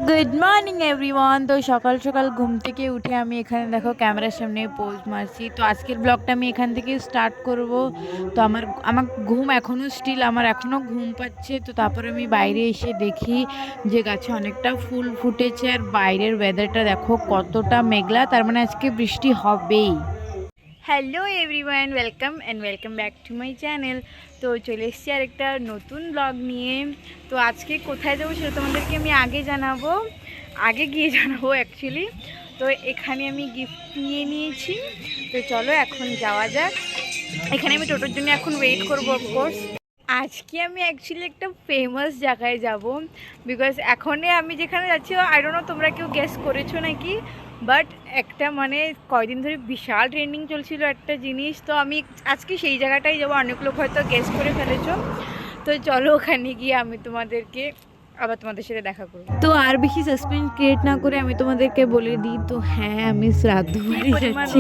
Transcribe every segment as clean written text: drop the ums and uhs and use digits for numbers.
Good morning everyone. তো সকাল সকাল ঘুম থেকে উঠে আমি এখানে দেখো ক্যামেরার সামনে পোজ মারছি। তো আজকের ব্লগটা আমি এখান থেকে স্টার্ট করব। তো আমার ঘুম এখনও আমার এখনও ঘুম পাচ্ছে। তো তারপরে আমি বাইরে এসে দেখি যে গাছে অনেকটা ফুল ফুটেছে, আর বাইরের ওয়েদারটা দেখো কতটা মেঘলা, তার মানে আজকে বৃষ্টি হবেই। Hello everyone, welcome back to my channel. তো চলে এসেছি আর একটা নতুন ব্লগ নিয়ে। তো আজকে কোথায় যাবো সেটা তোমাদেরকে আমি আগে গিয়ে জানাবো অ্যাকচুয়ালি। তো এখানে আমি গিফট নিয়ে নিয়েছি। তো চলো এখন যাওয়া যাক। এখানে আমি টোটোর জন্য এখন ওয়েট করবো অফকোর্স। আজকে আমি অ্যাকচুয়ালি একটা ফেমাস জায়গায় যাব, বিকজ এখনই আমি যেখানে যাচ্ছি আই ডোন্ট নো তোমরা কেউ গেস করেছো নাকি, বাট একটা মানে কয়দিন ধরে বিশাল ট্রেন্ডিং চলছিল একটা জিনিস। তো আমি আজকে সেই জায়গাটাই যাবো। অনেক লোক হয়তো গেস করে ফেলেছো। তো চলো ওখানে গিয়ে আমি তোমাদের সাথে দেখা করবো। তো আর বেশি সাসপেন্স ক্রিয়েট না করে আমি তোমাদেরকে বলে দিই, তো হ্যাঁ আমি শ্রাদ্ধ বাড়ি যাচ্ছি।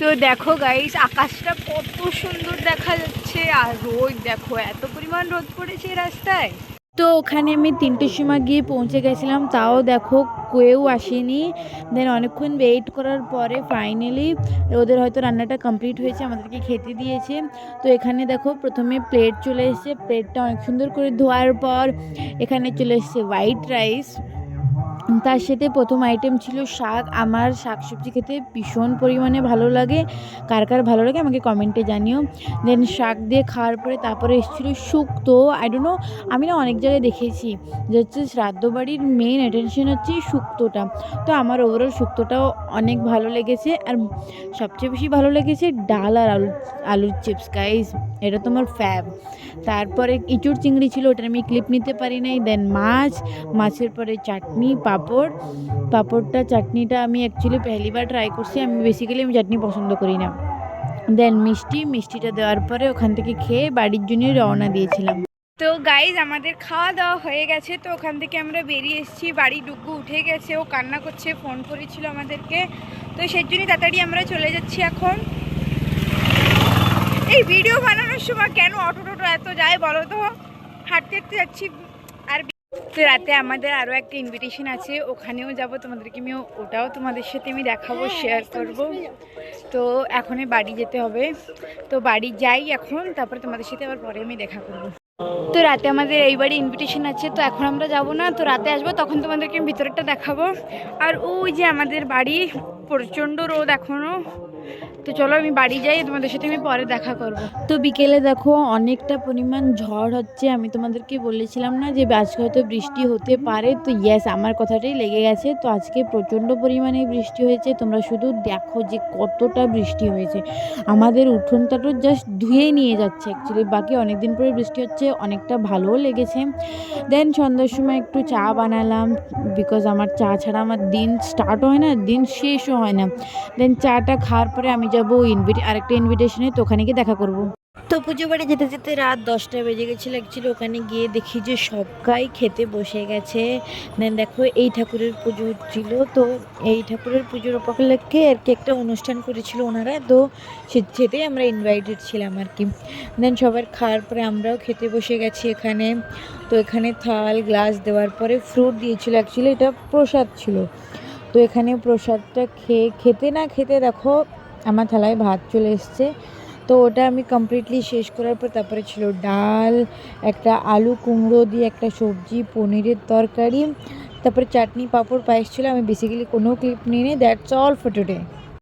তো দেখো গাইস, আকাশটা কত সুন্দর দেখা যাচ্ছে, আর রোদ দেখো, এত পরিমাণ রোদ পড়েছে রাস্তায়। তো ওখানে আমি 3টের সময় গিয়ে পৌঁছে গেছিলাম, তাও দেখো কেউ আসেনি। দেন অনেকক্ষণ ওয়েট করার পরে ফাইনালি ওদের হয়তো রান্নাটা কমপ্লিট হয়েছে, আমাদেরকে খেতে দিয়েছে। তো এখানে দেখো প্রথমে প্লেট চলে এসেছে, প্লেটটা অনেক সুন্দর করে ধোয়ার পর এখানে চলে এসেছে হোয়াইট রাইস। তার সাথে প্রথম আইটেম ছিল শাক। আমার শাক সবজি খেতে ভীষণ পরিমাণে ভালো লাগে, কার কার ভালো লাগে আমাকে কমেন্টে জানিও। দেন শাক দিয়ে খাওয়ার পরে তারপরে এসেছিলো শুক্তো। আই ডোন্ট নো, আমি না অনেক জায়গায় দেখেছি যে হচ্ছে শ্রাদ্ধ বাড়ির মেন অ্যাটেনশন হচ্ছে শুক্তোটা। তো আমার ওভারঅল শুক্তোটাও অনেক ভালো লেগেছে, আর সবচেয়ে বেশি ভালো লেগেছে ডাল আর আলুর চিপস। গাইস, এটা তো আমার ফ্যাব। তারপরে ইঁচুর চিংড়ি ছিল, ওটা আমি ক্লিপ নিতে পারি নাই। দেন মাছের পরে চাটনি, পাঁপড়টা চাটনিটা আমি অ্যাকচুয়ালি পেহলিবার ট্রাই করছি। আমি চাটনি পছন্দ করি না। দেন মিষ্টিটা দেওয়ার পরে ওখান থেকে খেয়ে বাড়ির জন্য রওনা দিয়েছিলাম। তো গাইজ, আমাদের খাওয়া দাওয়া হয়ে গেছে। তো ওখান থেকে আমরা বেরিয়ে এসেছি, বাড়ি ডুগু উঠে গেছে, ও কান্না করছে, ফোন করেছিল আমাদেরকে। তো সেই জন্যই তাড়াতাড়ি আমরা চলে যাচ্ছি এখন। এই ভিডিও বানানোর সময় কেন অটো টোটো এত যায় বলো তো? হাঁটতে হাঁটতে যাচ্ছি। আর তো রাতে আমাদের আরও একটা ইনভিটেশন আছে, ওখানেও যাব, তোমাদেরকে ওটাও তোমাদের সাথে আমি দেখাবো, শেয়ার করব। তো এখনই বাড়ি যেতে হবে। তো বাড়ি যাই এখন, তারপরে তোমাদের সাথে আবার পরে আমি দেখা করব। তো রাতে আমাদের এই বাড়ি ইনভিটেশন আছে, তো এখন আমরা যাব না, তো রাতে আসবো, তখন তোমাদেরকে ভিতরেরটা দেখাবো। আর ওই যে আমাদের বাড়ি, প্রচণ্ড রোদ এখনও। তো চলো আমি বাড়ি যাই, তোমাদের সাথে আমি পরে দেখা করব। তো বিকেলে দেখো অনেকটা পরিমাণ ঝড় হচ্ছে। আমি তোমাদেরকে বলেছিলাম না যে আজকে হয়তো বৃষ্টি হতে পারে, তো ইয়েস, আমার কথাটাই লেগে গেছে। তো আজকে প্রচণ্ড পরিমাণে বৃষ্টি হয়েছে। তোমরা শুধু দেখো যে কতটা বৃষ্টি হয়েছে। আমাদের উঠোনটা তো জাস্ট ধুয়ে নিয়ে যাচ্ছে অ্যাকচুয়ালি। বাকি অনেক দিন পরে বৃষ্টি হচ্ছে, অনেকটা ভালোও লেগেছে। দেন সন্ধ্যার সময় একটু চা বানালাম, বিকজ আমার চা ছাড়া আমার দিন স্টার্টও হয় না, দিন শেষও হয় না। দেন চাটা খাওয়ার পরে আমি যাবো আরেকটা ইনভিটেশনে, তো ওখানে গিয়ে দেখা করব। তো পুজো বাড়ি যেতে যেতে রাত 10টা বেজে গেছিলো অ্যাকচুয়ালি। ওখানে গিয়ে দেখি যে সবাই খেতে বসে গেছে। দেন দেখো এই ঠাকুরের পুজো হচ্ছিল, তো এই ঠাকুরের পুজোর উপলক্ষে আর কি একটা অনুষ্ঠান করেছিল ওনারা, তো সেটাই আমরা ইনভাইটেড ছিলাম আর কি। দেন সবার খাওয়ার পরে আমরাও খেতে বসে গেছি এখানে। তো এখানে থাল গ্লাস দেওয়ার পরে ফ্রুট দিয়েছিল, অ্যাকচুয়ালি এটা প্রসাদ ছিল। তো এখানে প্রসাদটা খেতে না খেতে দেখো আমার থালায় ভাত চলে এসছে। তো ওটা আমি কমপ্লিটলি শেষ করার পর তারপরে ছিল ডাল, একটা আলু কুমড়ো দিয়ে একটা সবজি, পনিরের তরকারি, তারপরে চাটনি, পাঁপড়, পায়েস ছিল। আমি বেসিক্যালি কোনো ক্লিপ নিয়ে নিই। That's all for today.